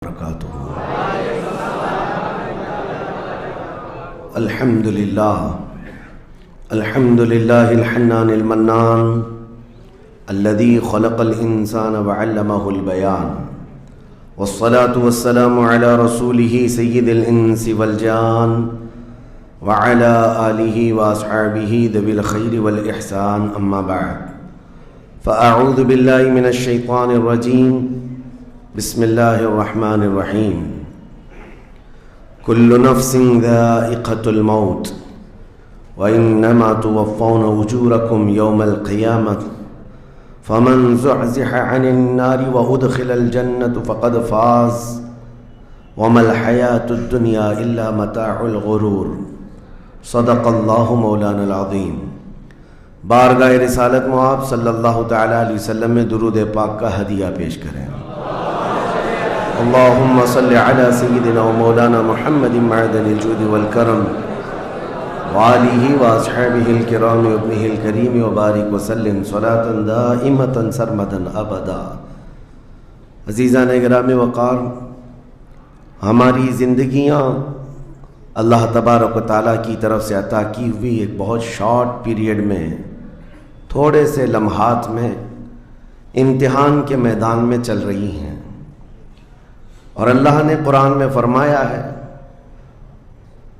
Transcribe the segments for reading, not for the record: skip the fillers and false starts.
وبرکاتہ۔ الحمد للہ الحنان المنان الذي خلق الانسان وعلمه البيان، والصلاة والسلام على رسوله سيد الانس والجان وعلى آله واصحابه ذوي الخير والاحسان، اما بعد فاعوذ بالله من الشيطان الرجيم، بسم الله الرحمن الرحيم۔ كل نفس ذائقة الموت وإنما توفون أجوركم يوم القيامة فمن زحزح عن النار وأدخل الجنة فقد فاز وما الحياة الدنيا إلا متاع الغرور، صدق الله مولانا العظيم۔ بارگاہ رسالت مآب صلی اللہ تعالی علیہ وسلم میں درود پاک کا ہدیہ پیش کریں۔ اللہم صلی علی سیدنا و مولانا محمد معدن الجود والکرم وآلہ واصحابہ الکرام وابنہ الکریم وبارک وسلم صلاة دائمة سرمدا ابدا۔ عزیزان گرامی وقار، ہماری زندگیاں اللہ تبارک و تعالیٰ کی طرف سے عطا کی ہوئی ایک بہت شارٹ پیریڈ میں، تھوڑے سے لمحات میں امتحان کے میدان میں چل رہی ہیں، اور اللہ نے قرآن میں فرمایا ہے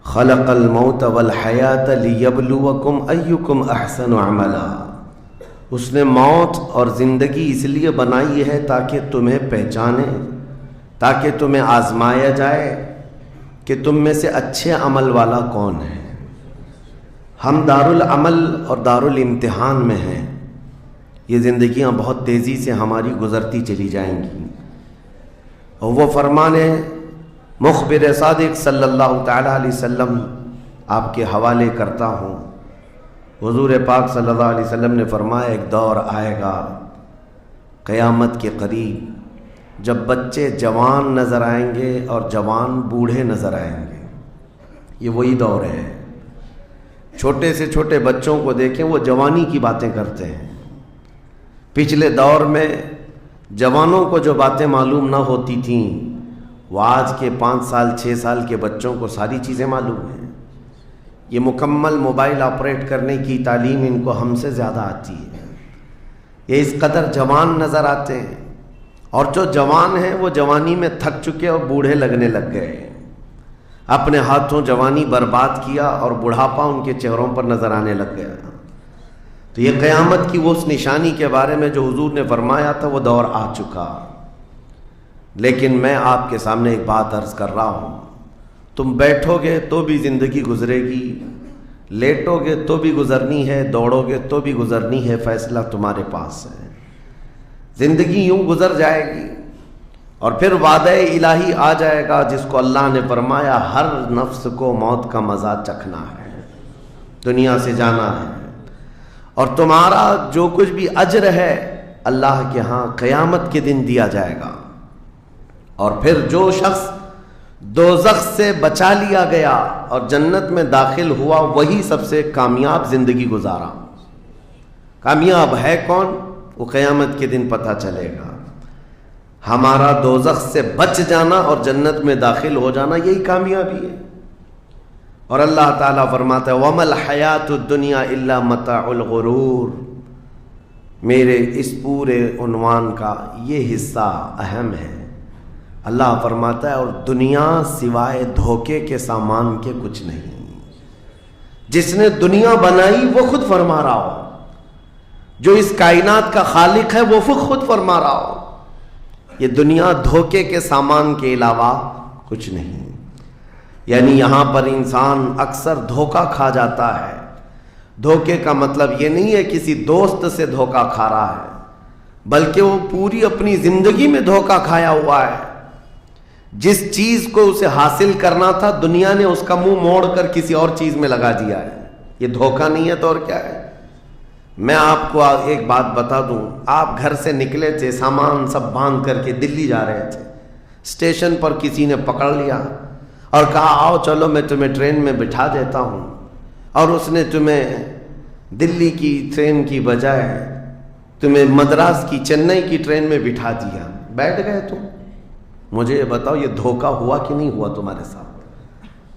خلق الموت والحیات لیبلوکم ایکم احسن عملا۔ اس نے موت اور زندگی اس لیے بنائی ہے تاکہ تمہیں پہچانے، تاکہ تمہیں آزمایا جائے کہ تم میں سے اچھے عمل والا کون ہے۔ ہم دارالعمل اور دارالامتحان میں ہیں۔ یہ زندگیاں بہت تیزی سے ہماری گزرتی چلی جائیں گی، اور وہ فرمان مخبر صادق صلی اللہ تعالیٰ علیہ وسلم آپ کے حوالے کرتا ہوں۔ حضور پاک صلی اللہ علیہ وسلم نے فرمایا ایک دور آئے گا قیامت کے قریب جب بچے جوان نظر آئیں گے اور جوان بوڑھے نظر آئیں گے۔ یہ وہی دور ہے۔ چھوٹے سے چھوٹے بچوں کو دیکھیں، وہ جوانی کی باتیں کرتے ہیں۔ پچھلے دور میں جوانوں کو جو باتیں معلوم نہ ہوتی تھیں، وہ آج کے 5 سال 6 سال کے بچوں کو ساری چیزیں معلوم ہیں۔ یہ مکمل موبائل آپریٹ کرنے کی تعلیم ان کو ہم سے زیادہ آتی ہے۔ یہ اس قدر جوان نظر آتے ہیں، اور جو جوان ہیں وہ جوانی میں تھک چکے اور بوڑھے لگنے لگ گئے، اپنے ہاتھوں جوانی برباد کیا اور بڑھاپا ان کے چہروں پر نظر آنے لگ گیا۔ تو یہ قیامت کی وہ اس نشانی کے بارے میں جو حضور نے فرمایا تھا، وہ دور آ چکا۔ لیکن میں آپ کے سامنے ایک بات عرض کر رہا ہوں، تم بیٹھو گے تو بھی زندگی گزرے گی، لیٹو گے تو بھی گزرنی ہے، دوڑو گے تو بھی گزرنی ہے، فیصلہ تمہارے پاس ہے۔ زندگی یوں گزر جائے گی، اور پھر وعدہ الہی آ جائے گا جس کو اللہ نے فرمایا ہر نفس کو موت کا مزہ چکھنا ہے، دنیا سے جانا ہے، اور تمہارا جو کچھ بھی اجر ہے اللہ کے ہاں قیامت کے دن دیا جائے گا۔ اور پھر جو شخص دوزخ سے بچا لیا گیا اور جنت میں داخل ہوا، وہی سب سے کامیاب زندگی گزارا۔ کامیاب ہے کون؟ وہ قیامت کے دن پتہ چلے گا۔ ہمارا دوزخ سے بچ جانا اور جنت میں داخل ہو جانا، یہی کامیابی ہے۔ اور اللہ تعالیٰ فرماتا ہے وَمَا الْحَيَاةُ الدُّنْيَا إِلَّا مَتَاعُ الْغُرُورِ۔ میرے اس پورے عنوان کا یہ حصہ اہم ہے۔ اللہ فرماتا ہے اور دنیا سوائے دھوکے کے سامان کے کچھ نہیں۔ جس نے دنیا بنائی وہ خود فرما رہا ہو، جو اس کائنات کا خالق ہے وہ خود فرما رہا ہو، یہ دنیا دھوکے کے سامان کے علاوہ کچھ نہیں۔ یعنی یہاں پر انسان اکثر دھوکہ کھا جاتا ہے۔ دھوکے کا مطلب یہ نہیں ہے کسی دوست سے دھوکہ کھا رہا ہے، بلکہ وہ پوری اپنی زندگی میں دھوکہ کھایا ہوا ہے۔ جس چیز کو اسے حاصل کرنا تھا، دنیا نے اس کا منہ موڑ کر کسی اور چیز میں لگا دیا ہے۔ یہ دھوکہ نہیں ہے تو اور کیا ہے؟ میں آپ کو ایک بات بتا دوں، آپ گھر سے نکلے تھے، سامان سب باندھ کر کے دلی جا رہے تھے، اسٹیشن پر کسی نے پکڑ لیا اور کہا آؤ چلو میں تمہیں ٹرین میں بٹھا دیتا ہوں، اور اس نے تمہیں دلی کی ٹرین کی بجائے تمہیں مدراس کی چنئی کی ٹرین میں بٹھا دیا، بیٹھ گئے تم، مجھے بتاؤ یہ دھوکہ ہوا کہ نہیں ہوا تمہارے ساتھ؟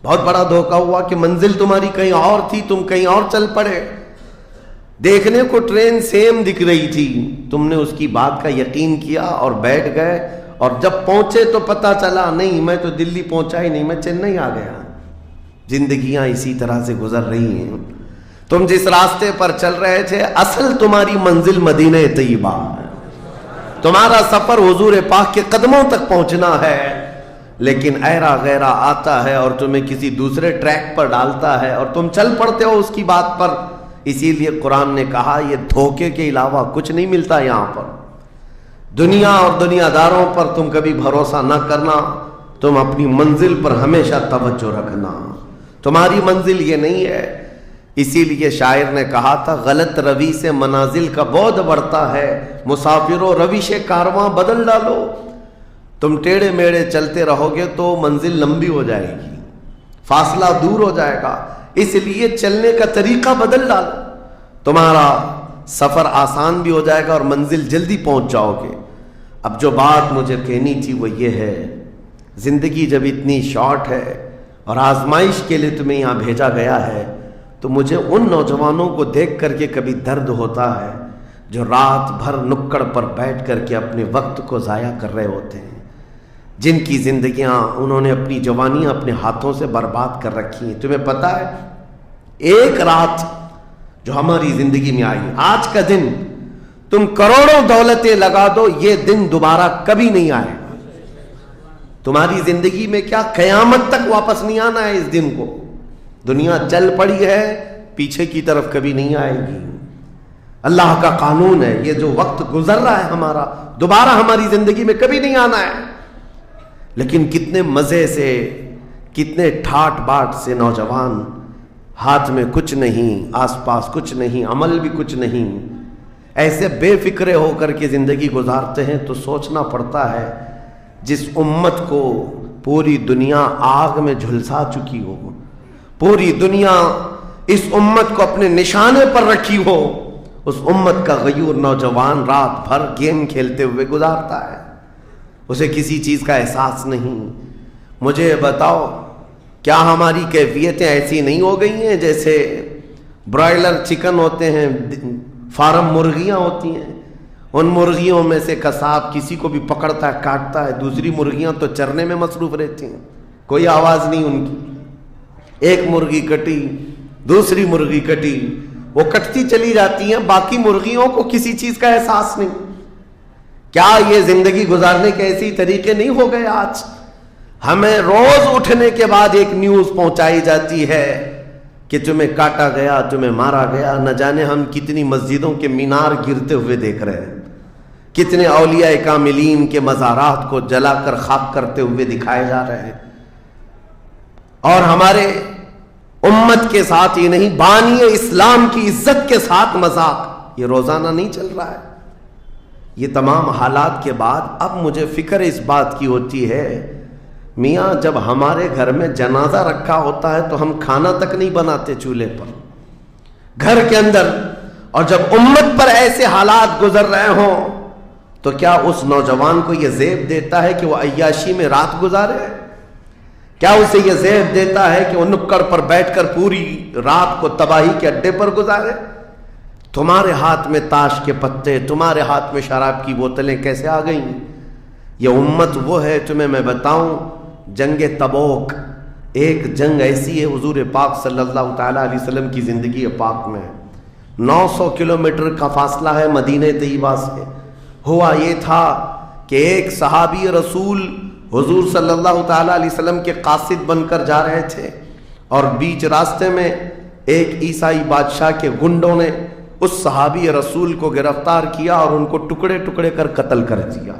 بہت بڑا دھوکہ ہوا کہ منزل تمہاری کہیں اور تھی، تم کہیں اور چل پڑے. دیکھنے کو ٹرین سیم دکھ رہی تھی، تم نے اس کی بات کا یقین کیا اور بیٹھ گئے، اور جب پہنچے تو پتا چلا نہیں میں تو دلی پہنچا ہی نہیں، میں چنئی آ گیا. زندگیاں اسی طرح سے گزر رہی ہیں. تم جس راستے پر چل رہے تھے اصل تمہاری منزل مدینہ طیبہ ہے، تمہارا سفر حضور پاک کے قدموں تک پہنچنا ہے، لیکن ایرا غیرہ آتا ہے اور تمہیں کسی دوسرے ٹریک پر ڈالتا ہے اور تم چل پڑتے ہو اس کی بات پر. اسی لیے قرآن نے کہا یہ دھوکے کے علاوہ کچھ نہیں ملتا یہاں پر. دنیا اور دنیا داروں پر تم کبھی بھروسہ نہ کرنا، تم اپنی منزل پر ہمیشہ توجہ رکھنا. تمہاری منزل یہ نہیں ہے. اسی لیے شاعر نے کہا تھا غلط روی سے منازل کا بعد بڑھتا ہے، مسافروں روش کارواں بدل ڈالو. تم ٹیڑے میڑے چلتے رہو گے تو منزل لمبی ہو جائے گی، فاصلہ دور ہو جائے گا. اس لیے چلنے کا طریقہ بدل ڈالو، تمہارا سفر آسان بھی ہو جائے گا اور منزل جلدی پہنچ جاؤ گے. اب جو بات مجھے کہنی تھی وہ یہ ہے، زندگی جب اتنی شارٹ ہے اور آزمائش کے لیے تمہیں یہاں بھیجا گیا ہے، تو مجھے ان نوجوانوں کو دیکھ کر کے کبھی درد ہوتا ہے جو رات بھر نکڑ پر بیٹھ کر کے اپنے وقت کو ضائع کر رہے ہوتے ہیں، جن کی زندگیاں انہوں نے اپنی جوانیاں اپنے ہاتھوں سے برباد کر رکھی ہیں. تمہیں پتہ ہے ایک رات جو ہماری زندگی میں آئی، آج کا دن تم کروڑوں دولتیں لگا دو، یہ دن دوبارہ کبھی نہیں آئے گا. تمہاری زندگی میں کیا قیامت تک واپس نہیں آنا ہے اس دن کو. دنیا چل پڑی ہے، پیچھے کی طرف کبھی نہیں آئے گی. اللہ کا قانون ہے، یہ جو وقت گزر رہا ہے ہمارا دوبارہ ہماری زندگی میں کبھی نہیں آنا ہے. لیکن کتنے مزے سے، کتنے ٹھاٹ باٹ سے نوجوان، ہاتھ میں کچھ نہیں، آس پاس کچھ نہیں، عمل بھی کچھ نہیں، ایسے بے فکرے ہو کر کے زندگی گزارتے ہیں. تو سوچنا پڑتا ہے جس امت کو پوری دنیا آگ میں جھلسا چکی ہو، پوری دنیا اس امت کو اپنے نشانے پر رکھی ہو، اس امت کا غیور نوجوان رات بھر گیم کھیلتے ہوئے گزارتا ہے، اسے کسی چیز کا احساس نہیں. مجھے بتاؤ کیا ہماری کیفیتیں ایسی نہیں ہو گئی ہیں جیسے برائلر چکن ہوتے ہیں، فارم مرغیاں ہوتی ہیں، ان مرغیوں میں سے قصاب کسی کو بھی پکڑتا ہے کاٹتا ہے، دوسری مرغیاں تو چرنے میں مصروف رہتی ہیں، کوئی آواز نہیں ان کی. ایک مرغی کٹی، دوسری مرغی کٹی، وہ کٹتی چلی جاتی ہیں، باقی مرغیوں کو کسی چیز کا احساس نہیں. کیا یہ زندگی گزارنے کے ایسے طریقے نہیں ہو گئے؟ آج ہمیں روز اٹھنے کے بعد ایک نیوز پہنچائی جاتی ہے کہ تمہیں کاٹا گیا، تمہیں مارا گیا. نہ جانے ہم کتنی مسجدوں کے مینار گرتے ہوئے دیکھ رہے ہیں، کتنے اولیاء کاملین کے مزارات کو جلا کر خاک کرتے ہوئے دکھائے جا رہے ہیں. اور ہمارے امت کے ساتھ یہ نہیں، بانی اسلام کی عزت کے ساتھ مذاق، یہ روزانہ نہیں چل رہا ہے. یہ تمام حالات کے بعد اب مجھے فکر اس بات کی ہوتی ہے، میاں جب ہمارے گھر میں جنازہ رکھا ہوتا ہے تو ہم کھانا تک نہیں بناتے چولہے پر گھر کے اندر، اور جب امت پر ایسے حالات گزر رہے ہوں تو کیا اس نوجوان کو یہ زیب دیتا ہے کہ وہ عیاشی میں رات گزارے؟ کیا اسے یہ زیب دیتا ہے کہ وہ نکڑ پر بیٹھ کر پوری رات کو تباہی کے اڈے پر گزارے؟ تمہارے ہاتھ میں تاش کے پتے، تمہارے ہاتھ میں شراب کی بوتلیں کیسے آ گئیں؟ یہ امت وہ ہے، تمہیں میں بتاؤں، جنگ تبوک ایک جنگ ایسی ہے حضور پاک صلی اللہ تعالیٰ علیہ وسلم کی زندگی پاک میں 900 کلومیٹر کا فاصلہ ہے مدینہ طیبہ سے. ہوا یہ تھا کہ ایک صحابی رسول حضور صلی اللہ تعالیٰ علیہ وسلم کے قاصد بن کر جا رہے تھے، اور بیچ راستے میں ایک عیسائی بادشاہ کے گنڈوں نے اس صحابی رسول کو گرفتار کیا اور ان کو ٹکڑے ٹکڑے کر قتل کر دیا.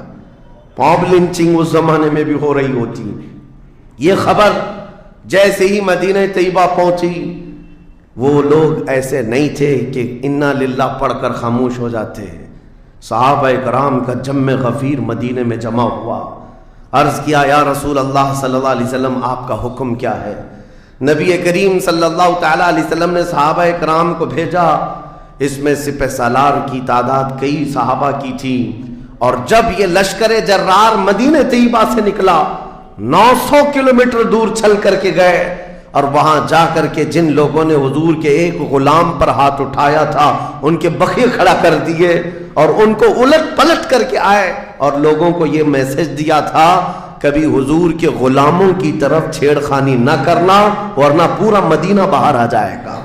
موب لنچنگ اس زمانے میں بھی ہو رہی ہوتی. یہ خبر جیسے ہی مدینہ طیبہ پہنچی، وہ لوگ ایسے نہیں تھے کہ انا للہ پڑھ کر خاموش ہو جاتے. صحابہ کرام کا جم غفیر مدینے میں جمع ہوا. عرض کیا یا رسول اللہ صلی اللہ علیہ وسلم آپ کا حکم کیا ہے؟ نبی کریم صلی اللہ تعالیٰ علیہ وسلم نے صحابہ کرام کو بھیجا. اس میں سپہ سالار کی تعداد کئی صحابہ کی تھی اور جب یہ لشکر جرار مدینہ طیبہ سے نکلا 900 کلومیٹر دور چل کر کے گئے، اور وہاں جا کر کے جن لوگوں نے حضور کے ایک غلام پر ہاتھ اٹھایا تھا ان کے بخیے کھڑا کر دیے اور ان کو الٹ پلٹ کر کے آئے اور لوگوں کو یہ میسج دیا تھا کبھی حضور کے غلاموں کی طرف چھیڑخانی نہ کرنا ورنہ پورا مدینہ باہر آ جائے گا۔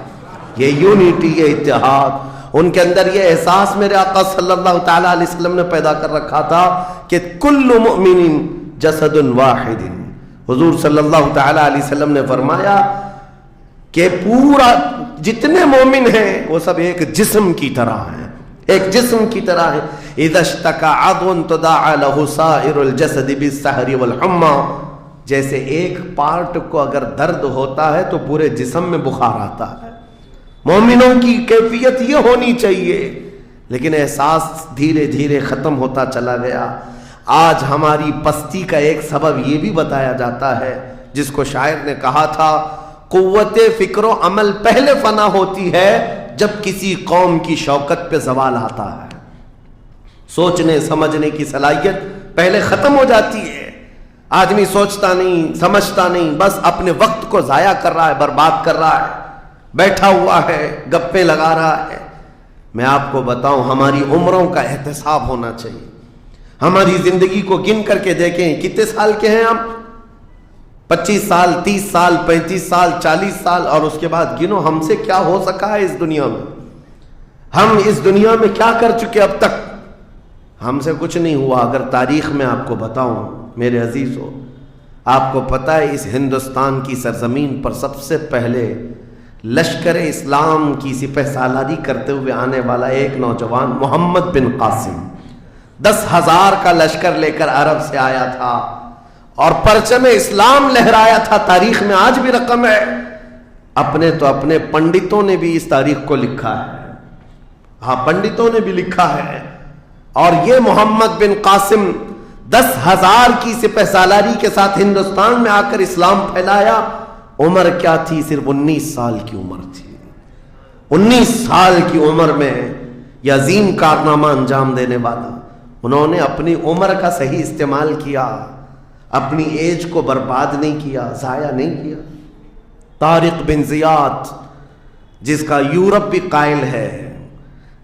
یہ یونٹی، یہ اتحاد، ان کے اندر یہ احساس میرے آقا صلی اللہ تعالی علیہ وسلم نے پیدا کر رکھا تھا کہ کل مؤمن جسد واحد۔ حضور صلی اللہ تعالی علیہ وسلم نے فرمایا کہ پورا جتنے مومن ہیں وہ سب ایک جسم کی طرح ہیں، ایک جسم کی طرح ہے۔ اذا اشتکى عضو تداعى له سائر الجسد بالسحر والحمى، جیسے ایک پارٹ کو اگر درد ہوتا ہے تو پورے جسم میں بخار آتا ہے۔ مومنوں کی کیفیت یہ ہونی چاہیے، لیکن احساس دھیرے دھیرے ختم ہوتا چلا گیا۔ آج ہماری پستی کا ایک سبب یہ بھی بتایا جاتا ہے جس کو شاعر نے کہا تھا، قوت فکر و عمل پہلے فنا ہوتی ہے جب کسی قوم کی شوکت پہ زوال آتا ہے۔ سوچنے سمجھنے کی صلاحیت پہلے ختم ہو جاتی ہے، آدمی سوچتا نہیں سمجھتا نہیں، بس اپنے وقت کو ضائع کر رہا ہے، برباد کر رہا ہے، بیٹھا ہوا ہے، گپیں لگا رہا ہے۔ میں آپ کو بتاؤں، ہماری عمروں کا احتساب ہونا چاہیے۔ ہماری زندگی کو گن کر کے دیکھیں کتنے سال کے ہیں ہم، 25 سال، 30 سال، 35 سال، 40 سال، اور اس کے بعد گنو ہم سے کیا ہو سکا ہے اس دنیا میں، ہم اس دنیا میں کیا کر چکے اب تک۔ ہم سے کچھ نہیں ہوا۔ اگر تاریخ میں آپ کو بتاؤں میرے عزیزو، آپ کو پتہ ہے اس ہندوستان کی سرزمین پر سب سے پہلے لشکر اسلام کی سپہ سالاری کرتے ہوئے آنے والا ایک نوجوان محمد بن قاسم 10,000 کا لشکر لے کر عرب سے آیا تھا اور پرچم اسلام لہرایا تھا۔ تاریخ میں آج بھی رقم ہے، اپنے تو اپنے پنڈتوں نے بھی اس تاریخ کو لکھا ہے، ہاں پنڈتوں نے بھی لکھا ہے۔ اور یہ محمد بن قاسم 10,000 کی سپہ سالاری کے ساتھ ہندوستان میں آ کر اسلام پھیلایا۔ عمر کیا تھی؟ صرف 19 سال کی عمر تھی۔ 19 سال کی عمر میں یہ عظیم کارنامہ انجام دینے والا، انہوں نے اپنی عمر کا صحیح استعمال کیا، اپنی ایج کو برباد نہیں کیا، ضائع نہیں کیا۔ طارق بن زیاد، جس کا یورپ بھی قائل ہے،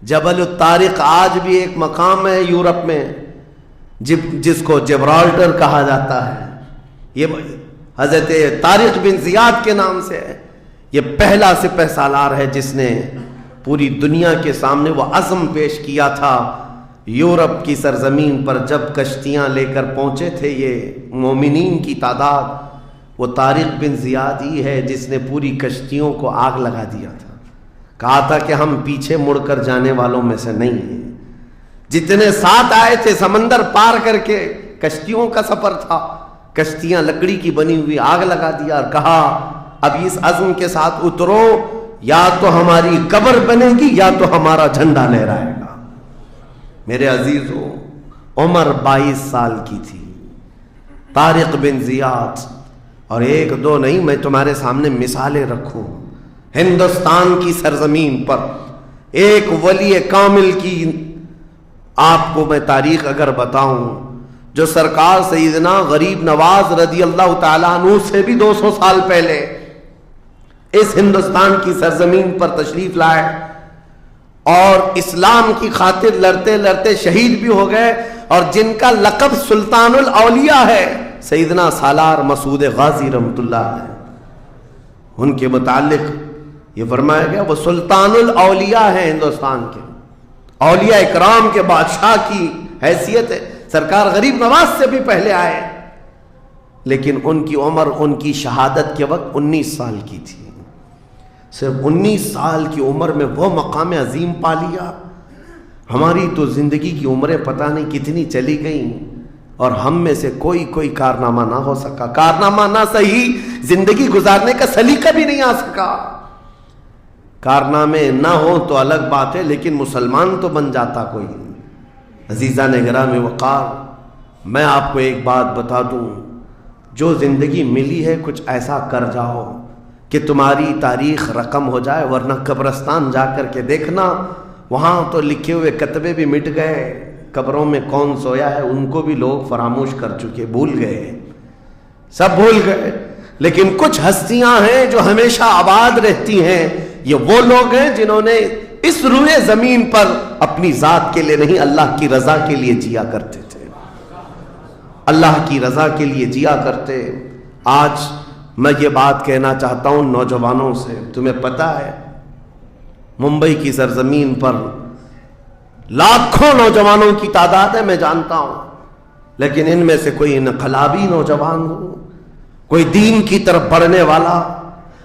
جبل الطارق آج بھی ایک مقام ہے یورپ میں جس کو جبرالٹر کہا جاتا ہے، یہ حضرت طارق بن زیاد کے نام سے ہے۔ یہ پہلا سپہ سالار ہے جس نے پوری دنیا کے سامنے وہ عزم پیش کیا تھا۔ یورپ کی سرزمین پر جب کشتیاں لے کر پہنچے تھے یہ مومنین کی تعداد، وہ طارق بن زیاد ہی ہے جس نے پوری کشتیوں کو آگ لگا دیا تھا، کہا تھا کہ ہم پیچھے مڑ کر جانے والوں میں سے نہیں ہیں۔ جتنے ساتھ آئے تھے سمندر پار کر کے، کشتیوں کا سفر تھا، کشتیاں لکڑی کی بنی ہوئی، آگ لگا دیا اور کہا اب اس عزم کے ساتھ اترو، یا تو ہماری قبر بنے گی یا تو ہمارا جھنڈا لہرائے گا۔ میرے عزیزو، عمر 22 سال کی تھی طارق بن زیاد، اور ایک دو نہیں، میں تمہارے سامنے مثالیں رکھوں۔ ہندوستان کی سرزمین پر ایک ولی کامل کی آپ کو میں تاریخ اگر بتاؤں، جو سرکار سیدنا غریب نواز رضی اللہ تعالیٰ عنہ سے بھی 200 سال پہلے اس ہندوستان کی سرزمین پر تشریف لائے اور اسلام کی خاطر لڑتے لڑتے شہید بھی ہو گئے، اور جن کا لقب سلطان الاولیاء ہے، سیدنا سالار مسعود غازی رحمۃ اللہ علیہ، ان کے متعلق یہ فرمایا گیا وہ سلطان الاولیاء ہیں، ہندوستان کے اولیاء اکرام کے بادشاہ کی حیثیت ہے۔ سرکار غریب نواز سے بھی پہلے آئے، لیکن ان کی عمر ان کی شہادت کے وقت 19 سال کی تھی۔ صرف 19 سال کی عمر میں وہ مقام عظیم پا لیا۔ ہماری تو زندگی کی عمریں پتہ نہیں کتنی چلی گئیں اور ہم میں سے کوئی کارنامہ نہ ہو سکا، کارنامہ نہ صحیح زندگی گزارنے کا سلیقہ بھی نہیں آ سکا۔ کارنامے نہ ہو تو الگ بات ہے، لیکن مسلمان تو بن جاتا کوئی۔ عزیزان گرامی وقار، میں آپ کو ایک بات بتا دوں، جو زندگی ملی ہے کچھ ایسا کر جاؤ کہ تمہاری تاریخ رقم ہو جائے، ورنہ قبرستان جا کر کے دیکھنا، وہاں تو لکھے ہوئے کتبے بھی مٹ گئے، قبروں میں کون سویا ہے ان کو بھی لوگ فراموش کر چکے، بھول گئے، سب بھول گئے. لیکن کچھ ہستیاں ہیں جو ہمیشہ آباد رہتی ہیں. یہ وہ لوگ ہیں جنہوں نے اس روئے زمین پر اپنی ذات کے لیے نہیں، اللہ کی رضا کے لیے جیا کرتے تھے، اللہ کی رضا کے لیے جیا کرتے. آج میں یہ بات کہنا چاہتا ہوں نوجوانوں سے. تمہیں پتہ ہے ممبئی کی سرزمین پر لاکھوں نوجوانوں کی تعداد ہے، میں جانتا ہوں، لیکن ان میں سے کوئی انقلابی نوجوان ہو، کوئی دین کی طرف بڑھنے والا،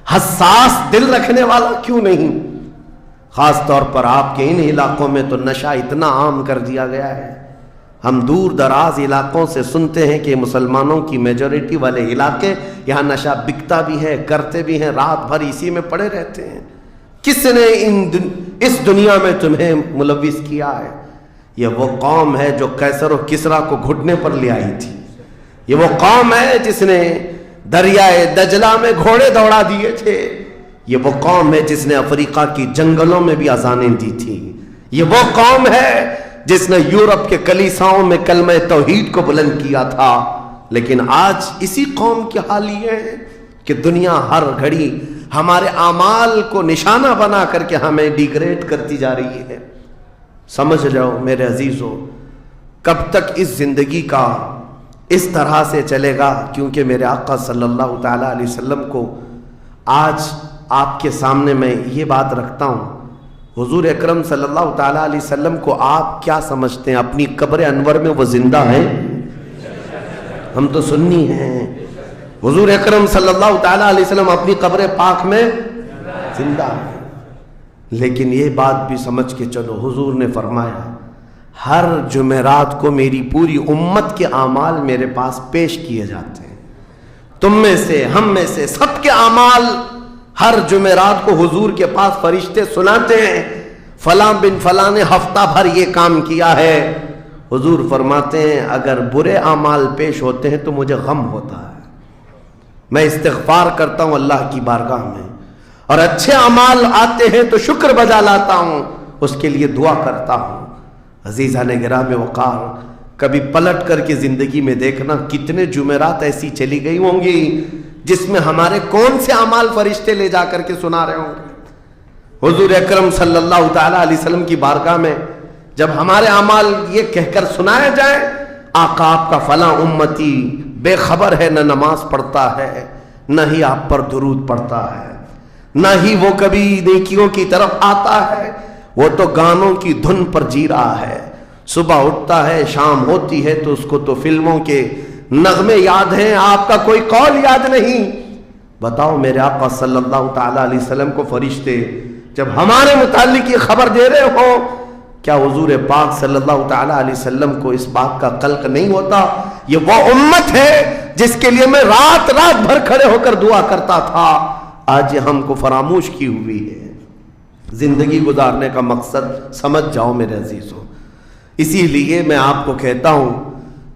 حساس دل رکھنے والا کیوں نہیں؟ خاص طور پر آپ کے ان علاقوں میں تو نشہ اتنا عام کر دیا گیا ہے. ہم دور دراز علاقوں سے سنتے ہیں کہ مسلمانوں کی میجورٹی والے علاقے، یہاں نشہ بکتا بھی ہے، کرتے بھی ہیں، رات بھر اسی میں پڑے رہتے ہیں. کس نے اس دنیا میں تمہیں ملوث کیا ہے؟ یہ وہ قوم ہے جو قیصر و کسریٰ کو گھٹنے پر لے آئی تھی. یہ وہ قوم ہے جس نے دریائے دجلہ میں گھوڑے دوڑا دیے تھے. یہ وہ قوم ہے جس نے افریقہ کی جنگلوں میں بھی اذانیں دی تھی. یہ وہ قوم ہے جس نے یورپ کے کلیساؤں میں کلمہ توحید کو بلند کیا تھا. لیکن آج اسی قوم کی حال یہ ہے کہ دنیا ہر گھڑی ہمارے اعمال کو نشانہ بنا کر کے ہمیں ڈیگریڈ کرتی جا رہی ہے. سمجھ جاؤ میرے عزیزو، کب تک اس زندگی کا اس طرح سے چلے گا؟ کیونکہ میرے آقا صلی اللہ تعالیٰ علیہ وسلم کو آج آپ کے سامنے میں یہ بات رکھتا ہوں. حضور اکرم صلی اللہ تعالیٰ علیہ وسلم کو آپ کیا سمجھتے ہیں؟ اپنی قبر انور میں وہ زندہ ہیں؟ ہم تو سنی ہیں. حضور اکرم صلی اللہ تعالیٰ علیہ وسلم اپنی قبر پاک میں زندہ ہیں. لیکن یہ بات بھی سمجھ کے چلو، حضور نے فرمایا ہر جمعرات کو میری پوری امت کے اعمال میرے پاس پیش کیے جاتے ہیں. تم میں سے، ہم میں سے، سب کے اعمال ہر جمعرات کو حضور کے پاس فرشتے سناتے ہیں، فلاں بن فلاں نے ہفتہ بھر یہ کام کیا ہے. حضور فرماتے ہیں اگر برے اعمال پیش ہوتے ہیں تو مجھے غم ہوتا ہے، میں استغفار کرتا ہوں اللہ کی بارگاہ میں، اور اچھے اعمال آتے ہیں تو شکر بجا لاتا ہوں، اس کے لیے دعا کرتا ہوں. عزیزان گرامی وقار، کبھی پلٹ کر کے زندگی میں دیکھنا کتنے جمعرات ایسی چلی گئی ہوں گی جس میں ہمارے کون سے اعمال فرشتے لے جا کر کے سنا رہے ہوں گے. حضور اکرم صلی اللہ تعالیٰ علیہ وسلم کی بارگاہ میں جب ہمارے اعمال یہ کہہ کر سنائے جائیں آقا آپ کا فلاں امتی بے خبر ہے، نہ نماز پڑھتا ہے، نہ ہی آپ پر درود پڑھتا ہے، نہ ہی وہ کبھی نیکیوں کی طرف آتا ہے، وہ تو گانوں کی دھن پر جی رہا ہے. صبح اٹھتا ہے، شام ہوتی ہے تو اس کو تو فلموں کے نغمے یاد ہیں، آپ کا کوئی قول یاد نہیں. بتاؤ میرے آقا صلی اللہ تعالیٰ علیہ وسلم کو فرشتے جب ہمارے متعلق یہ خبر دے رہے ہو، کیا حضور پاک صلی اللہ تعالیٰ علیہ وسلم کو اس بات کا قلق نہیں ہوتا؟ یہ وہ امت ہے جس کے لیے میں رات رات بھر کھڑے ہو کر دعا کرتا تھا، آج یہ ہم کو فراموش کی ہوئی ہے. زندگی گزارنے کا مقصد سمجھ جاؤ میرے عزیزوں. اسی لیے میں آپ کو کہتا ہوں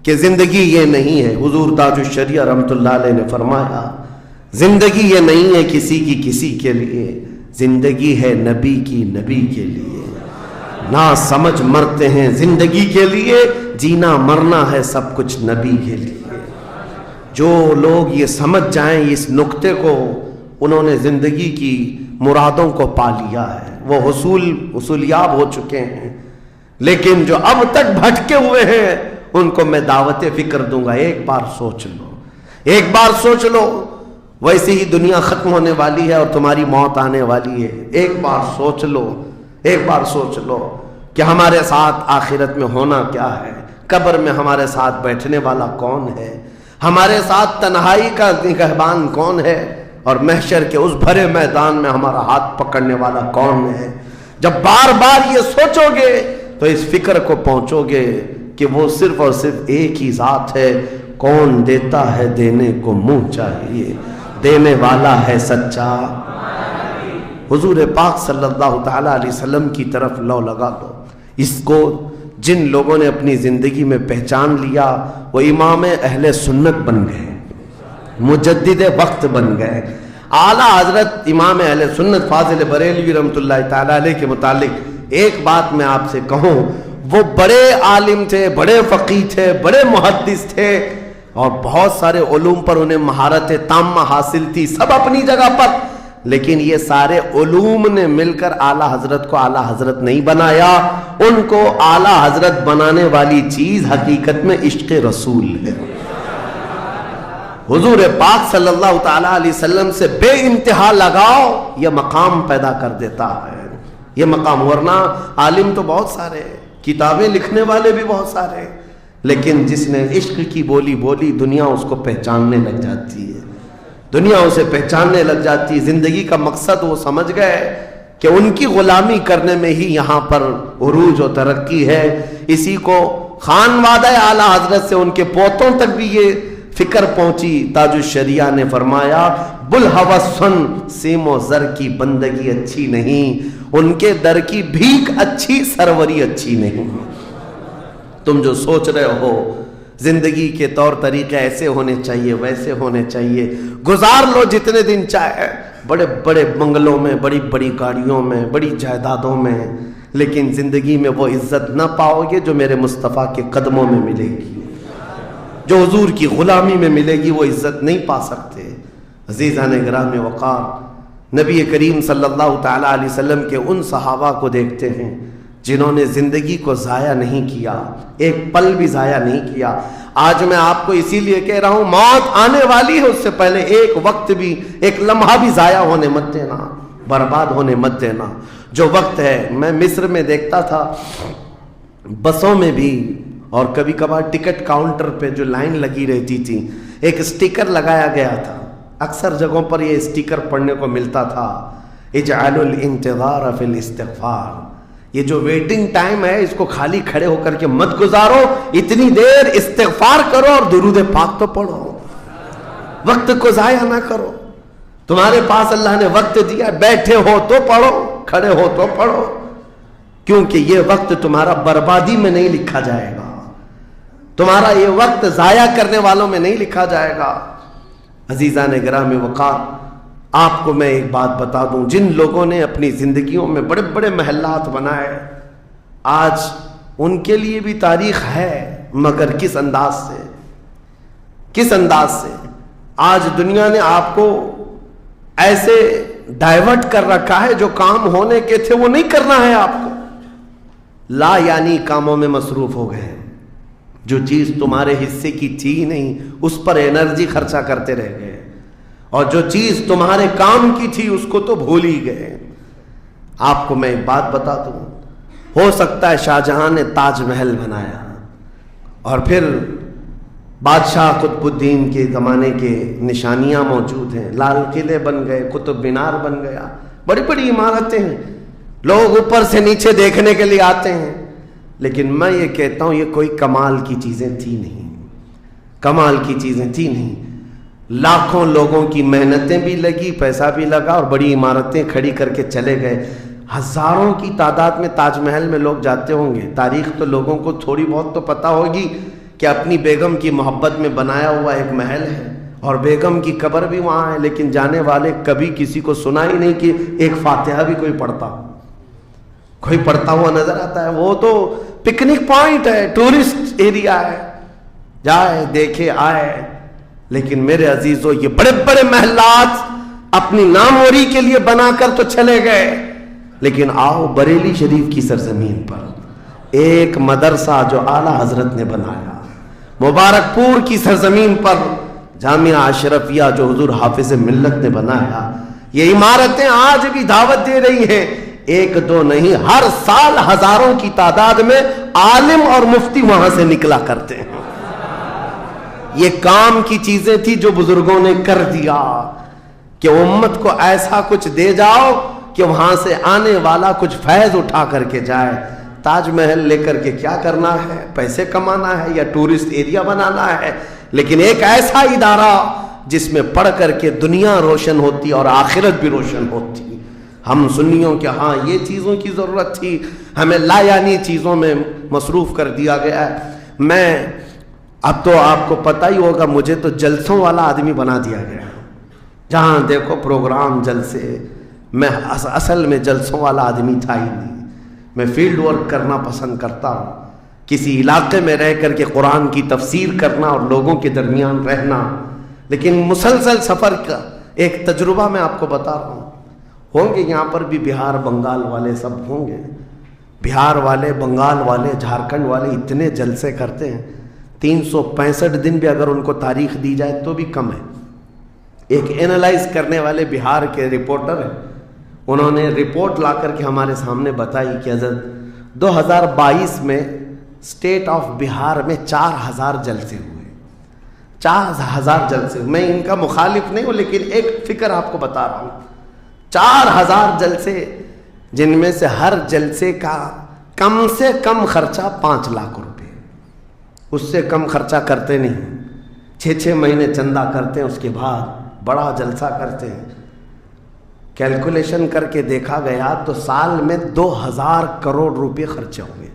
کہ زندگی یہ نہیں ہے. حضور تاج الشریعہ رحمۃ اللہ علیہ نے فرمایا زندگی یہ نہیں ہے کسی کے لیے، زندگی ہے نبی کی نبی کے لیے. نہ سمجھ مرتے ہیں زندگی کے لیے، جینا مرنا ہے سب کچھ نبی کے لیے. جو لوگ یہ سمجھ جائیں اس نقطے کو، انہوں نے زندگی کی مرادوں کو پا لیا ہے، وہ حصولیاب ہو چکے ہیں. لیکن جو اب تک بھٹکے ہوئے ہیں ان کو میں دعوت فکر دوں گا، ایک بار سوچ لو، ایک بار سوچ لو. ویسے ہی دنیا ختم ہونے والی ہے اور تمہاری موت آنے والی ہے. ایک بار سوچ لو، ایک بار سوچ لو کہ ہمارے ساتھ آخرت میں ہونا کیا ہے، قبر میں ہمارے ساتھ بیٹھنے والا کون ہے، ہمارے ساتھ تنہائی کا نگہبان کون ہے، اور محشر کے اس بھرے میدان میں ہمارا ہاتھ پکڑنے والا کون ہے. جب بار بار یہ سوچو گے تو اس فکر کو پہنچو گے کہ وہ صرف اور صرف ایک ہی ذات ہے. کون دیتا ہے دینے کو منہ چاہیے، دینے والا ہے سچا. حضور پاک صلی اللہ تعالیٰ علیہ وسلم کی طرف لو لگا دو. اس کو جن لوگوں نے اپنی زندگی میں پہچان لیا وہ امام اہل سنت بن گئے، مجدد وقت بن گئے. اعلیٰ حضرت امام اہل سنت فاضل بریلوی رحمۃ اللہ تعالیٰ علیہ کے متعلق ایک بات میں آپ سے کہوں، وہ بڑے عالم تھے، بڑے فقیہ تھے، بڑے محدث تھے، اور بہت سارے علوم پر انہیں مہارت تامہ حاصل تھی، سب اپنی جگہ پر، لیکن یہ سارے علوم نے مل کر اعلیٰ حضرت کو اعلیٰ حضرت نہیں بنایا. ان کو اعلیٰ حضرت بنانے والی چیز حقیقت میں عشق رسول ہے. حضور پاک صلی اللہ تعالیٰ علیہ وسلم سے بے انتہا لگاؤ یہ مقام پیدا کر دیتا ہے. یہ مقام، ورنہ عالم تو بہت سارے، کتابیں لکھنے والے بھی بہت سارے، لیکن جس نے عشق کی بولی بولی دنیا اس کو پہچاننے لگ جاتی ہے، دنیا اسے پہچاننے لگ جاتی ہے. زندگی کا مقصد وہ سمجھ گئے کہ ان کی غلامی کرنے میں ہی یہاں پر عروج و ترقی ہے. اسی کو خانوادہ اعلیٰ حضرت سے ان کے پوتوں تک بھی یہ فکر پہنچی. تاج الشریعہ نے فرمایا بلحوثن سیم و زر کی بندگی اچھی نہیں، ان کے در کی بھیک اچھی، سروری اچھی نہیں. تم جو سوچ رہے ہو زندگی کے طور طریقے ایسے ہونے چاہیے، ویسے ہونے چاہیے، گزار لو جتنے دن چاہے، بڑے بڑے بنگلوں میں، بڑی بڑی گاڑیوں میں، بڑی جائیدادوں میں، لیکن زندگی میں وہ عزت نہ پاؤ گے جو میرے مصطفیٰ کے قدموں میں ملے گی، جو حضور کی غلامی میں ملے گی وہ عزت نہیں پا سکتے. عزیزان گرامی وقار، نبی کریم صلی اللہ تعالیٰ علیہ وسلم کے ان صحابہ کو دیکھتے ہیں جنہوں نے زندگی کو ضائع نہیں کیا، ایک پل بھی ضائع نہیں کیا. آج میں آپ کو اسی لیے کہہ رہا ہوں موت آنے والی ہے، اس سے پہلے ایک وقت بھی، ایک لمحہ بھی ضائع ہونے مت دینا، برباد ہونے مت دینا. جو وقت ہے، میں مصر میں دیکھتا تھا بسوں میں بھی، اور کبھی کبھار ٹکٹ کاؤنٹر پہ جو لائن لگی رہتی تھی ایک اسٹیکر لگایا گیا تھا، اکثر جگہوں پر یہ اسٹیکر پڑھنے کو ملتا تھا، اجعلوا الانتظار فی الاستغفار. یہ جو ویٹنگ ٹائم ہے اس کو خالی کھڑے ہو کر کے مت گزارو، اتنی دیر استغفار کرو اور درود پاک تو پڑھو، وقت کو ضائع نہ کرو. تمہارے پاس اللہ نے وقت دیا، بیٹھے ہو تو پڑھو، کھڑے ہو تو پڑھو، کیونکہ یہ وقت تمہارا بربادی میں نہیں لکھا جائے گا، تمہارا یہ وقت ضائع کرنے والوں میں نہیں لکھا جائے گا. عزیزان گرامی وقار، آپ کو میں ایک بات بتا دوں، جن لوگوں نے اپنی زندگیوں میں بڑے بڑے محلات بنائے، آج ان کے لیے بھی تاریخ ہے، مگر کس انداز سے، کس انداز سے. آج دنیا نے آپ کو ایسے ڈائیورٹ کر رکھا ہے، جو کام ہونے کے تھے وہ نہیں کرنا ہے آپ کو، لا یعنی کاموں میں مصروف ہو گئے. جو چیز تمہارے حصے کی تھی نہیں اس پر انرجی خرچہ کرتے رہ گئے، اور جو چیز تمہارے کام کی تھی اس کو تو بھول ہی گئے. آپ کو میں ایک بات بتا دوں، ہو سکتا ہے شاہ جہاں نے تاج محل بنایا، اور پھر بادشاہ قطب الدین کے زمانے کے نشانیاں موجود ہیں، لال قلعے بن گئے، قطب مینار بن گیا، بڑی بڑی عمارتیں ہیں، لوگ اوپر سے نیچے دیکھنے کے لیے آتے ہیں. لیکن میں یہ کہتا ہوں یہ کوئی کمال کی چیزیں تھی نہیں، کمال کی چیزیں تھی نہیں. لاکھوں لوگوں کی محنتیں بھی لگی، پیسہ بھی لگا، اور بڑی عمارتیں کھڑی کر کے چلے گئے. ہزاروں کی تعداد میں تاج محل میں لوگ جاتے ہوں گے. تاریخ تو لوگوں کو تھوڑی بہت تو پتہ ہوگی کہ اپنی بیگم کی محبت میں بنایا ہوا ایک محل ہے، اور بیگم کی قبر بھی وہاں ہے، لیکن جانے والے کبھی کسی کو سنا ہی نہیں کہ ایک فاتحہ بھی کوئی پڑھتا ہوا نظر آتا ہے. وہ تو پکنک پوائنٹ ہے، ٹورسٹ ایریا ہے، جائے دیکھے آئے. لیکن میرے عزیزو، یہ بڑے بڑے محلات اپنی ناموری کے لیے بنا کر تو چلے گئے، لیکن آؤ بریلی شریف کی سرزمین پر ایک مدرسہ جو اعلیٰ حضرت نے بنایا، مبارک پور کی سرزمین پر جامعہ اشرفیہ جو حضور حافظ ملت نے بنایا، یہ عمارتیں آج بھی دعوت دے رہی ہیں. ایک دو نہیں، ہر سال ہزاروں کی تعداد میں عالم اور مفتی وہاں سے نکلا کرتے ہیں. یہ کام کی چیزیں تھی جو بزرگوں نے کر دیا کہ امت کو ایسا کچھ دے جاؤ کہ وہاں سے آنے والا کچھ فیض اٹھا کر کے جائے. تاج محل لے کر کے کیا کرنا ہے؟ پیسے کمانا ہے یا ٹورسٹ ایریا بنانا ہے؟ لیکن ایک ایسا ادارہ جس میں پڑھ کر کے دنیا روشن ہوتی اور آخرت بھی روشن ہوتی. ہم سنیوں کے ہاں یہ چیزوں کی ضرورت تھی، ہمیں لا یعنی چیزوں میں مصروف کر دیا گیا ہے. میں اب تو آپ کو پتہ ہی ہوگا، مجھے تو جلسوں والا آدمی بنا دیا گیا، جہاں دیکھو پروگرام جلسے. میں اصل میں جلسوں والا آدمی تھا ہی نہیں. میں فیلڈ ورک کرنا پسند کرتا ہوں، کسی علاقے میں رہ کر کے قرآن کی تفسیر کرنا اور لوگوں کے درمیان رہنا، لیکن مسلسل سفر کا ایک تجربہ میں آپ کو بتا رہا ہوں۔ ہوں گے یہاں پر بھی بہار بنگال والے، سب ہوں گے، بہار والے، بنگال والے، جھارکھنڈ والے اتنے جلسے کرتے ہیں، 365 دن بھی اگر ان کو تاریخ دی جائے تو بھی کم ہے۔ ایک اینالائز کرنے والے بہار کے رپورٹر ہیں، انہوں نے رپورٹ لا کر کے ہمارے سامنے بتائی کہ حضرت 2022 میں اسٹیٹ آف بہار میں 4000 جلسے ہوئے، 4000 جلسے۔ میں ان کا مخالف نہیں ہوں، لیکن ایک فکر آپ کو بتا رہا ہوں، 4000 جلسے، جن میں سے ہر جلسے کا کم سے کم خرچہ 5 لاکھ روپے، اس سے کم خرچہ کرتے نہیں، 6 مہینے چندہ کرتے ہیں، اس کے بعد بڑا جلسہ کرتے ہیں۔ کیلکولیشن کر کے دیکھا گیا تو سال میں 2000 کروڑ روپے خرچے ہوئے،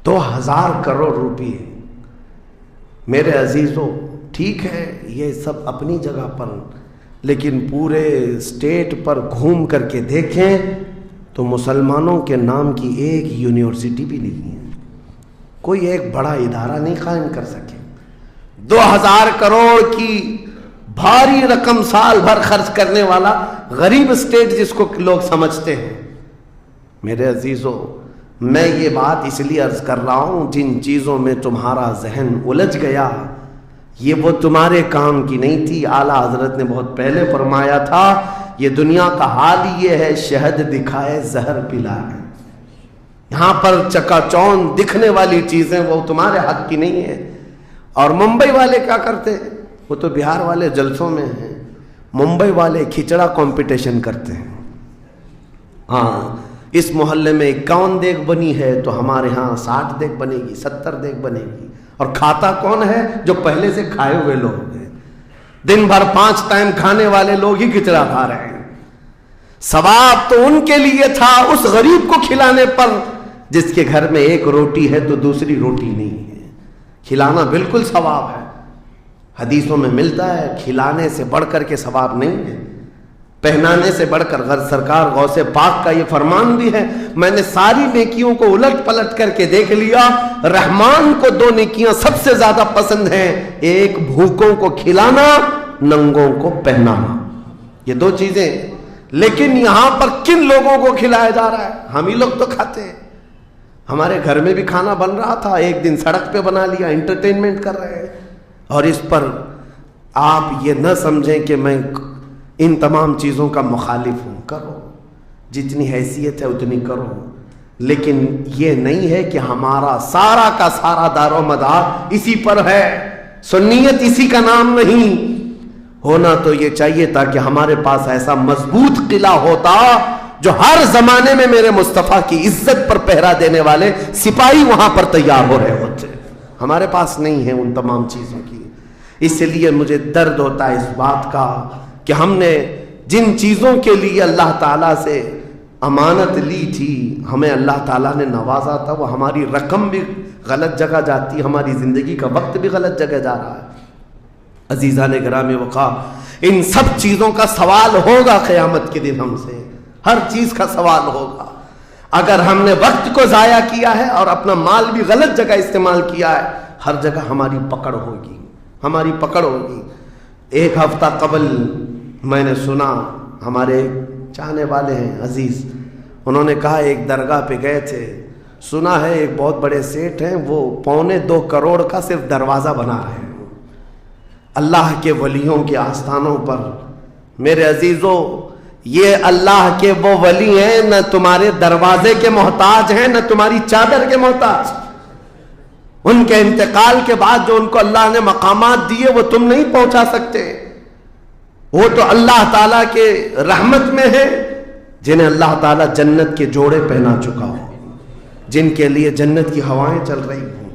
2000 کروڑ روپے۔ میرے عزیزوں، ٹھیک ہے یہ سب اپنی جگہ پر، لیکن پورے اسٹیٹ پر گھوم کر کے دیکھیں تو مسلمانوں کے نام کی ایک یونیورسٹی بھی نہیں ہے، کوئی ایک بڑا ادارہ نہیں قائم کر سکے۔ 2000 کروڑ کی بھاری رقم سال بھر خرچ کرنے والا غریب اسٹیٹ جس کو لوگ سمجھتے ہیں۔ میرے عزیزوں، میں یہ بات اس لیے عرض کر رہا ہوں، جن چیزوں میں تمہارا ذہن الجھ گیا یہ وہ تمہارے کام کی نہیں تھی۔ اعلیٰ حضرت نے بہت پہلے فرمایا تھا، یہ دنیا کا حال یہ ہے، شہد دکھائے زہر پلائے۔ یہاں پر چکا چوند دکھنے والی چیزیں وہ تمہارے حق کی نہیں ہے۔ اور ممبئی والے کیا کرتے ہیں؟ وہ تو بہار والے جلسوں میں ہیں، ممبئی والے کھچڑا کمپٹیشن کرتے ہیں۔ ہاں، اس محلے میں 51 دیگ بنی ہے تو ہمارے ہاں 60 دیگ بنے گی، 70 دیگ بنے گی، اور کھاتا کون ہے؟ جو پہلے سے کھائے ہوئے لوگ ہیں، دن بھر 5 ٹائم کھانے والے لوگ ہی کھچڑا کھا رہے ہیں۔ ثواب تو ان کے لیے تھا اس غریب کو کھلانے پر جس کے گھر میں ایک روٹی ہے تو دوسری روٹی نہیں ہے۔ کھلانا بالکل ثواب ہے، حدیثوں میں ملتا ہے، کھلانے سے بڑھ کر کے ثواب نہیں ہے، پہنانے سے بڑھ کر۔ سرکار غوث پاک کا یہ فرمان بھی ہے، میں نے ساری نیکیوں کو الٹ پلٹ کر کے دیکھ لیا، رحمان کو 2 نیکیاں سب سے زیادہ پسند ہیں، ایک بھوکوں کو کھلانا، ننگوں کو پہنانا، یہ 2 چیزیں۔ لیکن یہاں پر کن لوگوں کو کھلایا جا رہا ہے؟ ہم ہی لوگ تو کھاتے ہیں۔ ہمارے گھر میں بھی کھانا بن رہا تھا، ایک دن سڑک پہ بنا لیا، انٹرٹینمنٹ کر رہے ہیں۔ اور اس پر آپ یہ نہ سمجھیں کہ میں ان تمام چیزوں کا مخالف ہوں، کرو جتنی حیثیت ہے اتنی کرو، لیکن یہ نہیں ہے کہ ہمارا سارا کا سارا دار و مدار اسی پر ہے، سنیت اسی کا نام نہیں ہونا تو یہ چاہیے تاکہ ہمارے پاس ایسا مضبوط قلعہ ہوتا جو ہر زمانے میں میرے مصطفیٰ کی عزت پر پہرا دینے والے سپاہی وہاں پر تیار ہو رہے ہوتے۔ ہمارے پاس نہیں ہے ان تمام چیزوں کی، اس لیے مجھے درد ہوتا ہے اس بات کا کہ ہم نے جن چیزوں کے لیے اللہ تعالیٰ سے امانت لی تھی، ہمیں اللہ تعالیٰ نے نوازا تھا، وہ ہماری رقم بھی غلط جگہ جاتی، ہماری زندگی کا وقت بھی غلط جگہ جا رہا ہے۔ عزیزان گرامی وقار، ان سب چیزوں کا سوال ہوگا قیامت کے دن ہم سے، ہر چیز کا سوال ہوگا۔ اگر ہم نے وقت کو ضائع کیا ہے اور اپنا مال بھی غلط جگہ استعمال کیا ہے، ہر جگہ ہماری پکڑ ہوگی، ہماری پکڑ ہوگی۔ 1 ہفتہ قبل میں نے سنا، ہمارے چاہنے والے ہیں عزیز، انہوں نے کہا ایک درگاہ پہ گئے تھے، سنا ہے ایک بہت بڑے سیٹ ہیں، وہ 2.25 کروڑ کا صرف دروازہ بنا رہے ہیں اللہ کے ولیوں کے آستانوں پر۔ میرے عزیزوں، یہ اللہ کے وہ ولی ہیں، نہ تمہارے دروازے کے محتاج ہیں، نہ تمہاری چادر کے محتاج۔ ان کے انتقال کے بعد جو ان کو اللہ نے مقامات دیے وہ تم نہیں پہنچا سکتے، وہ تو اللہ تعالیٰ کے رحمت میں ہے، جنہیں اللہ تعالیٰ جنت کے جوڑے پہنا چکا ہو، جن کے لیے جنت کی ہوائیں چل رہی ہوں۔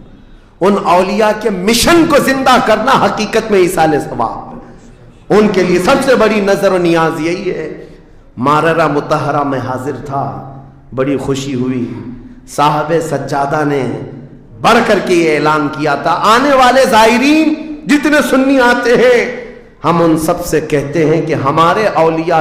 ان اولیاء کے مشن کو زندہ کرنا حقیقت میں ایصال ثواب، ان کے لیے سب سے بڑی نظر و نیاز یہی ہے۔ ماررہ مطہرہ میں حاضر تھا، بڑی خوشی ہوئی، صاحب سجادہ نے بڑھ کر کے یہ اعلان کیا تھا، آنے والے زائرین جتنے سنی آتے ہیں، ہم ان سب سے کہتے ہیں کہ ہمارے اولیاء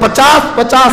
50-50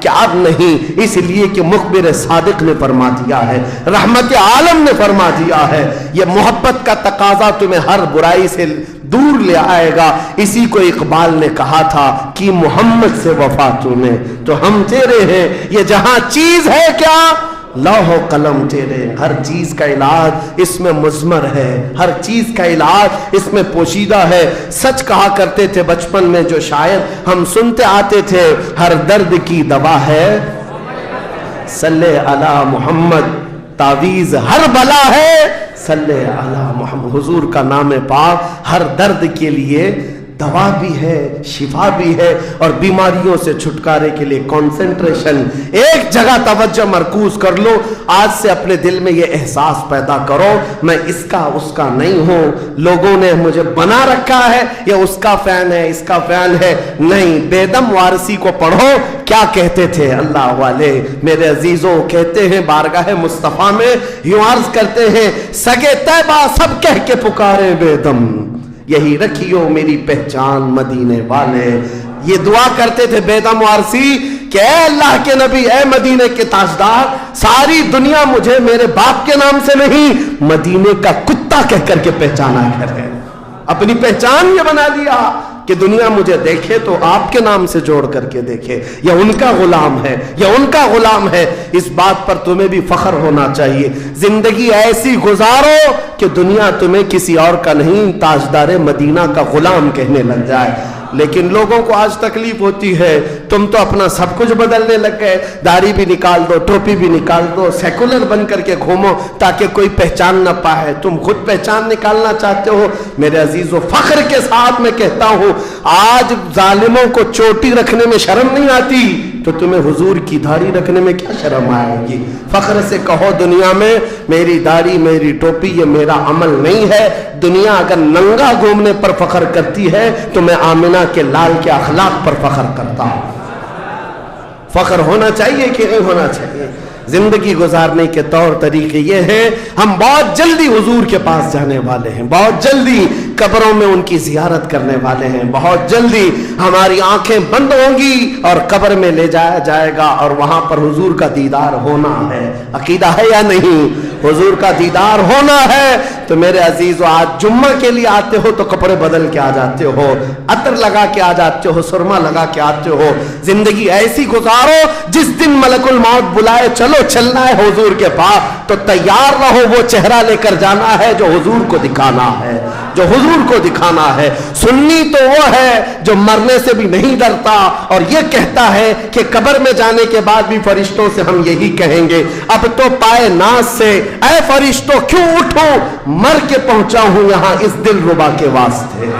کہ اب نہیں، اس لیے کہ مخبر صادق نے فرما دیا ہے، رحمت عالم نے فرما دیا ہے، یہ محبت کا تقاضا تمہیں ہر برائی سے دور لے آئے گا۔ اسی کو اقبال نے کہا تھا کہ محمد سے وفا تمہیں تو ہم تیرے ہیں، یہ جہاں چیز ہے کیا لوح و قلم تیرے، ہر چیز کا علاج اس میں مضمر ہے، ہر چیز کا علاج اس میں پوشیدہ ہے۔ سچ کہا کرتے تھے بچپن میں جو شاعر ہم سنتے آتے تھے، ہر درد کی دوا ہے صلی علی محمد، تعویذ ہر بلا ہے صلی علی محمد۔ حضور کا نام پاک ہر درد کے لیے دوا بھی ہے، شفا بھی ہے، اور بیماریوں سے چھٹکارے کے لیے کنسنٹریشن، ایک جگہ توجہ مرکوز کر لو۔ آج سے اپنے دل میں یہ احساس پیدا کرو میں اس کا اس کا نہیں ہوں، لوگوں نے مجھے بنا رکھا ہے، یہ اس کا فین ہے اس کا فین ہے، نہیں۔ بیدم وارسی کو پڑھو، کیا کہتے تھے اللہ والے میرے عزیزوں، کہتے ہیں بارگاہ مصطفیٰ میں یوں عرض کرتے ہیں، سگے طیبہ سب کہہ کے پکارے بیدم، یہی رکھیو میری پہچان مدینے والے۔ یہ دعا کرتے تھے بیدم وارسی کہ اے اللہ کے نبی، اے مدینے کے تاجدار، ساری دنیا مجھے میرے باپ کے نام سے نہیں مدینے کا کتا کہہ کر کے پہچانا کرے۔ اپنی پہچان یہ بنا لیا کہ دنیا مجھے دیکھے تو آپ کے نام سے جوڑ کر کے دیکھے، یہ ان کا غلام ہے، یہ ان کا غلام ہے۔ اس بات پر تمہیں بھی فخر ہونا چاہیے، زندگی ایسی گزارو کہ دنیا تمہیں کسی اور کا نہیں تاجدار مدینہ کا غلام کہنے لگ جائے۔ لیکن لوگوں کو آج تکلیف ہوتی ہے، تم تو اپنا سب کچھ بدلنے لگ گئے، داڑھی بھی نکال دو، ٹوپی بھی نکال دو، سیکولر بن کر کے گھومو تاکہ کوئی پہچان نہ پائے، تم خود پہچان نکالنا چاہتے ہو۔ میرے عزیزو، فخر کے ساتھ میں کہتا ہوں، آج ظالموں کو چوٹی رکھنے میں شرم نہیں آتی تو تمہیں حضور کی داڑھی رکھنے میں کیا شرم آئے گی؟ فخر سے کہو دنیا میں میری داڑھی میری ٹوپی یہ میرا عمل نہیں ہے۔ دنیا اگر ننگا گھومنے پر فخر کرتی ہے تو میں آمنہ کے لال کے اخلاق پر فخر کرتا ہوں۔ فخر ہونا چاہیے کہ نہیں ہونا چاہیے؟ زندگی گزارنے کے طور طریقے یہ ہیں، ہم بہت جلدی حضور کے پاس جانے والے ہیں، بہت جلدی قبروں میں ان کی زیارت کرنے والے ہیں، بہت جلدی ہماری آنکھیں بند ہوں گی اور قبر میں لے جایا جائے گا اور وہاں پر حضور کا دیدار ہونا ہے۔ عقیدہ ہے یا نہیں؟ حضور کا دیدار ہونا ہے۔ تو میرے عزیزو، آج جمعہ کے لیے آتے ہو تو کپڑے بدل کے آ جاتے ہو، عطر لگا کے آ جاتے ہو، سرما لگا کے آتے ہو۔ زندگی ایسی گزارو جس دن ملک الموت بلائے چلو چلنا ہے حضور کے پاس تو تیار رہو، وہ چہرہ لے کر جانا ہے جو حضور کو دکھانا ہے، جو حضور کو دکھانا ہے۔ سنی تو وہ ہے جو مرنے سے بھی نہیں ڈرتا اور یہ کہتا ہے کہ قبر میں جانے کے بعد بھی فرشتوں سے ہم یہی کہیں گے، اب تو پائے ناز سے اے فرشتوں کیوں اٹھو، مر کے پہنچا ہوں یہاں اس دل ربا کے واسطے،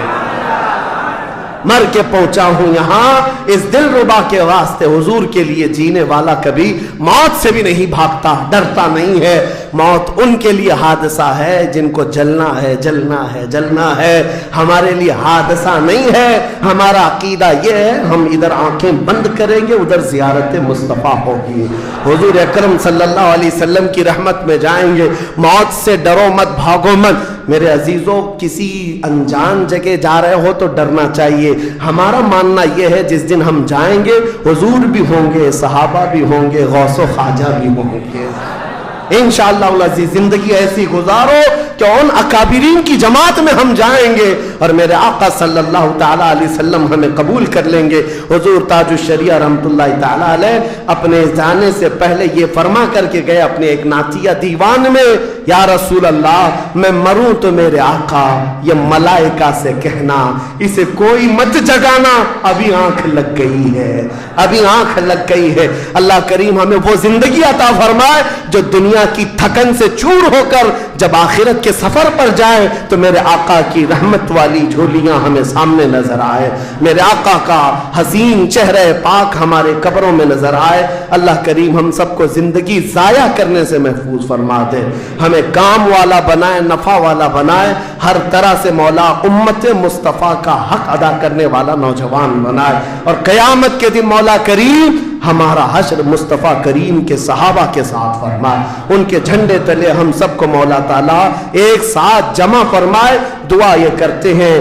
مر کے پہنچا ہوں یہاں اس دل ربا کے واسطے۔ حضور کے لیے جینے والا کبھی موت سے بھی نہیں بھاگتا، ڈرتا نہیں ہے۔ موت ان کے لیے حادثہ ہے جن کو جلنا ہے جلنا ہے جلنا ہے، ہمارے لیے حادثہ نہیں ہے۔ ہمارا عقیدہ یہ ہے، ہم ادھر آنکھیں بند کریں گے ادھر زیارت مصطفیٰ ہوگی، حضور اکرم صلی اللہ علیہ وسلم کی رحمت میں جائیں گے۔ موت سے ڈرو مت، بھاگو مت۔ میرے عزیزوں، کسی انجان جگہ جا رہے ہو تو ڈرنا چاہیے۔ ہمارا ماننا یہ ہے جس دن ہم جائیں گے حضور بھی ہوں گے، صحابہ بھی ہوں گے، غوث و خواجہ بھی ہوں گے۔ انشاءاللہ العزیز زندگی ایسی گزارو کہ ان اکابرین کی جماعت میں ہم جائیں گے اور میرے آقا صلی اللہ تعالیٰ علیہ وسلم ہمیں قبول کر لیں گے۔ حضور تاج الشریعہ رحمت اللہ تعالیٰ علیہ اپنے جانے سے پہلے یہ فرما کر کے گئے اپنے ایک نعتیہ دیوان میں، یا رسول اللہ میں مروں تو میرے آقا یہ ملائکہ سے کہنا اسے کوئی مت جگانا، ابھی آنکھ لگ گئی ہے، ابھی آنکھ لگ گئی ہے۔ اللہ کریم ہمیں وہ زندگی عطا فرمائے جو دنیا کی تھکن سے چور ہو کر جب آخرت کے سفر پر جائے تو میرے آقا کی رحمت والی جھولیاں ہمیں سامنے نظر آئے، میرے آقا کا حسین چہرہ پاک ہمارے قبروں میں نظر آئے۔ اللہ کریم ہم سب کو زندگی ضائع کرنے سے محفوظ فرما دے، ہمیں کام والا بنائے، نفع والا بنائے، ہر طرح سے مولا امت مصطفیٰ کا حق ادا کرنے والا نوجوان بنائے، اور قیامت کے دن مولا کریم ہمارا حشر مصطفیٰ کریم کے صحابہ کے ساتھ فرمائے، ان کے جھنڈے تلے ہم سب کو مولا تعالیٰ ایک ساتھ جمع فرمائے۔ دعا یہ کرتے ہیں